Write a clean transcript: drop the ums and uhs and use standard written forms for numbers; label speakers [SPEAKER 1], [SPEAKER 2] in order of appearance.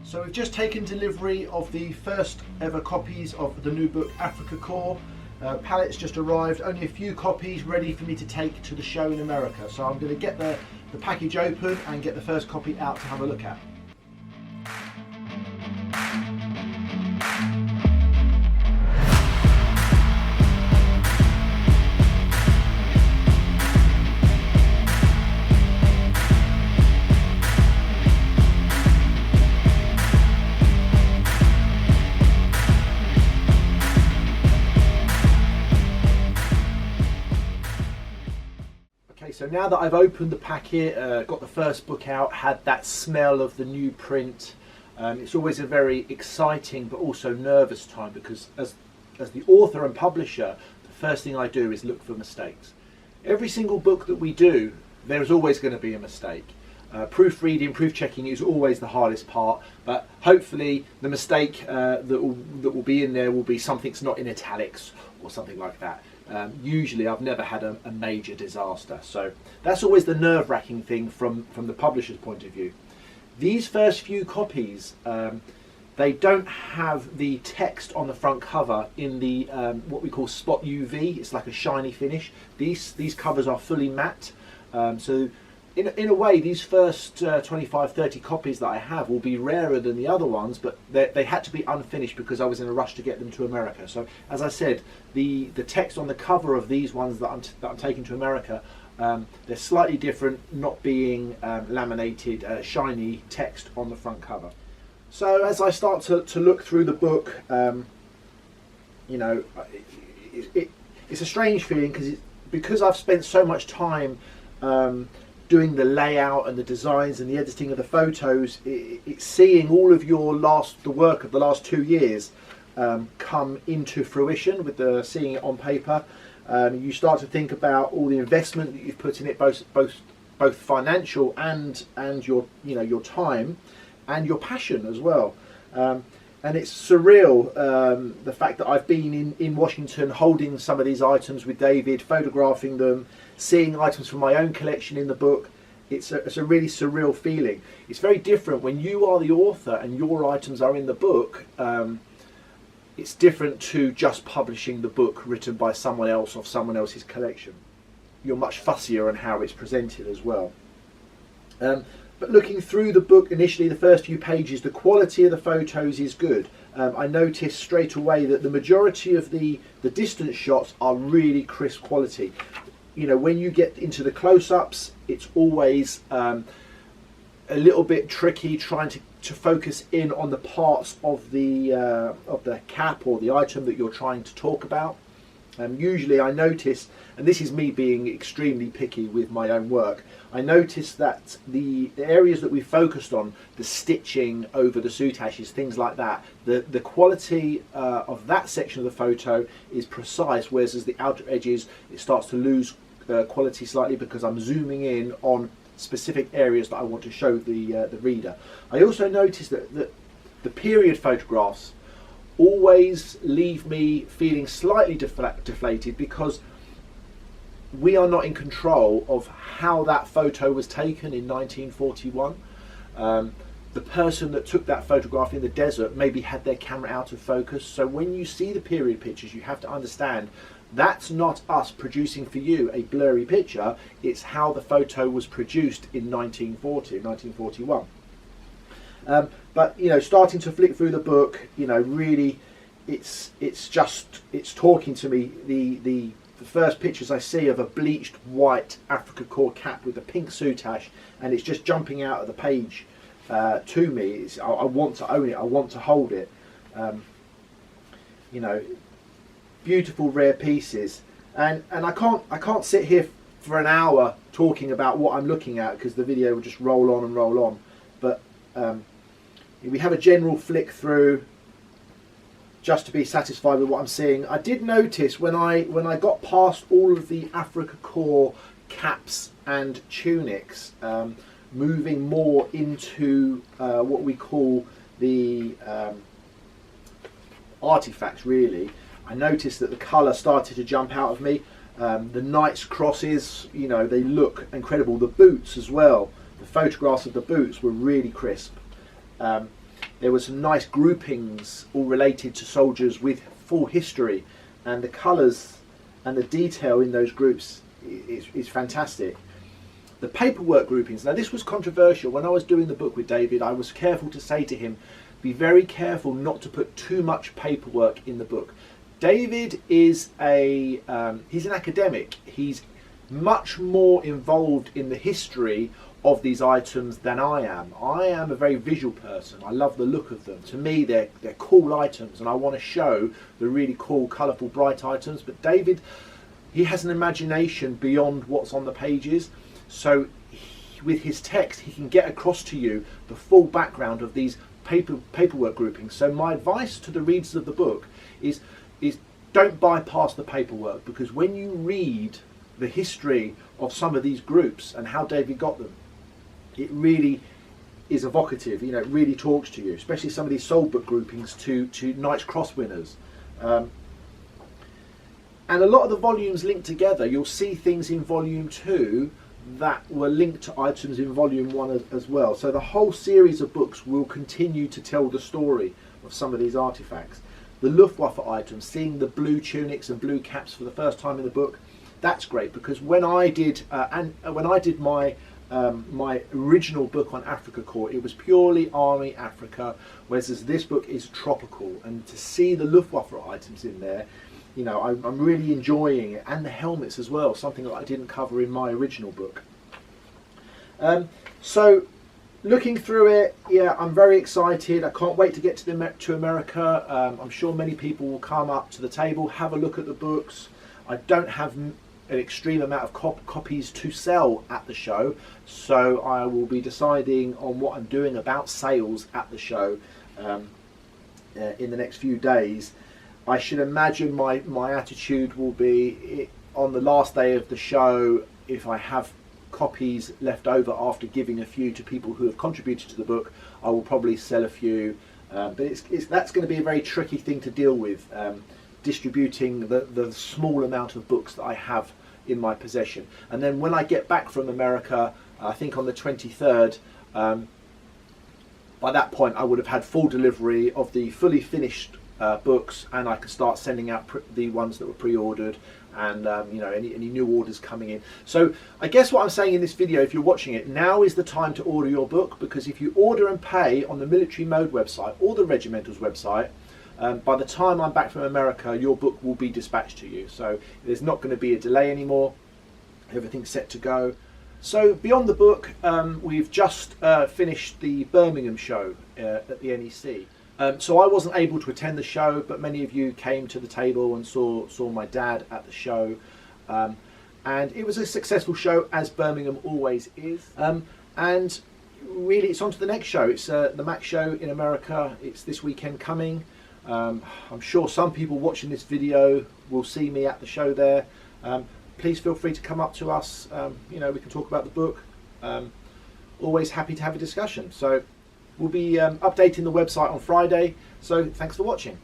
[SPEAKER 1] So we've just taken delivery of the first ever copies of the new book Africa Core. Pallets just arrived, only a few copies ready for me to take to the show in America. So I'm going to get the package open and get the first copy out to have a look at. So now that I've opened the packet, got the first book out, had that smell of the new print, it's always a very exciting but also nervous time, because as the author and publisher, the first thing I do is look for mistakes. Every single book that we do, there's always going to be a mistake. Proofreading, proof checking is always the hardest part, but hopefully the mistake that will be in there will be something that's not in italics or something like that. Usually I've never had a major disaster, so that's always the nerve-wracking thing from the publisher's point of view. These first few copies, they don't have the text on the front cover in the what we call spot UV. It's like a shiny finish. These covers are fully matte, so in a way these first 25-30 copies that I have will be rarer than the other ones, but they had to be unfinished because I was in a rush to get them to America. So as I said, the text on the cover of these ones that I'm taking to America, they're slightly different, not being laminated shiny text on the front cover. So as I start to look through the book, you know, it's a strange feeling because I've spent so much time doing the layout and the designs and the editing of the photos. It's seeing all of the work of the last 2 years come into fruition with seeing it on paper. You start to think about all the investment that you've put in it, both financial and your time and your passion as well. And it's surreal, the fact that I've been in Washington holding some of these items with David, photographing them, seeing items from my own collection in the book. It's a really surreal feeling. It's very different when you are the author and your items are in the book. It's different to just publishing the book written by someone else of someone else's collection. You're much fussier on how it's presented as well. But looking through the book initially, the first few pages, the quality of the photos is good. I noticed straight away that the majority of the distance shots are really crisp quality. You know, when you get into the close-ups, it's always a little bit tricky trying to focus in on the parts of the cap or the item that you're trying to talk about. Usually I notice, and this is me being extremely picky with my own work, I notice that the areas that we focused on, the stitching over the soutaches, things like that, the quality of that section of the photo is precise, whereas as the outer edges it starts to lose quality slightly because I'm zooming in on specific areas that I want to show the reader. I also noticed that the period photographs always leave me feeling slightly deflated because we are not in control of how that photo was taken in 1941. The person that took that photograph in the desert maybe had their camera out of focus. So when you see the period pictures, you have to understand that's not us producing for you a blurry picture, it's how the photo was produced in 1940, 1941. But you know, starting to flick through the book, you know, really it's talking to me. The first pictures I see of a bleached white Africa Core cap with a pink soutache, and it's just jumping out of the page to me. I want to own it, I want to hold it. You know, beautiful rare pieces, and I can't sit here for an hour talking about what I'm looking at because the video will just roll on and roll on. But we have a general flick through just to be satisfied with what I'm seeing. I did notice when I got past all of the Africa Core caps and tunics, moving more into what we call the artifacts really, I noticed that the colour started to jump out of me. The Knight's crosses, you know, they look incredible. The boots as well, the photographs of the boots were really crisp. There were some nice groupings all related to soldiers with full history, and the colours and the detail in those groups is fantastic. The paperwork groupings, now this was controversial. When I was doing the book with David, I was careful to say to him, be very careful not to put too much paperwork in the book. David is he's an academic. He's much more involved in the history of these items than I am. I am a very visual person. I love the look of them. To me, they're cool items, and I want to show the really cool, colourful, bright items. But David, he has an imagination beyond what's on the pages. So with his text, he can get across to you the full background of these paperwork groupings. So my advice to the readers of the book is don't bypass the paperwork, because when you read the history of some of these groups and how David got them, it really is evocative. You know, it really talks to you, especially some of these soul book groupings to Knight's Cross winners. And a lot of the volumes linked together. You'll see things in volume 2 that were linked to items in volume 1 as well. So the whole series of books will continue to tell the story of some of these artifacts. The Luftwaffe items, seeing the blue tunics and blue caps for the first time in the book, that's great, because when I did my my original book on Africa Corps, it was purely Army Africa, whereas this book is tropical, and to see the Luftwaffe items in there, you know, I'm really enjoying it, and the helmets as well, something that I didn't cover in my original book. So looking through it, yeah, I'm very excited. I can't wait to get to America. I'm sure many people will come up to the table, have a look at the books. I don't have an extreme amount of copies to sell at the show, so I will be deciding on what I'm doing about sales at the show in the next few days. I should imagine my attitude will be, on the last day of the show, if I have copies left over after giving a few to people who have contributed to the book, I will probably sell a few, but that's going to be a very tricky thing to deal with, distributing the small amount of books that I have in my possession. And then when I get back from America, I think on the 23rd, by that point I would have had full delivery of the fully finished books, and I could start sending out the ones that were pre-ordered, and you know, any new orders coming in. So I guess what I'm saying in this video, if you're watching it, now is the time to order your book, because if you order and pay on the Military Mode website or the Regimentals website, by the time I'm back from America, your book will be dispatched to you. So there's not going to be a delay anymore. Everything's set to go. So beyond the book, we've just finished the Birmingham show at the NEC. So I wasn't able to attend the show, but many of you came to the table and saw my dad at the show, and it was a successful show, as Birmingham always is. And really, it's on to the next show. It's the MAC show in America. It's this weekend coming. I'm sure some people watching this video will see me at the show there. Please feel free to come up to us. You know, we can talk about the book. Always happy to have a discussion. So we'll be updating the website on Friday. So thanks for watching.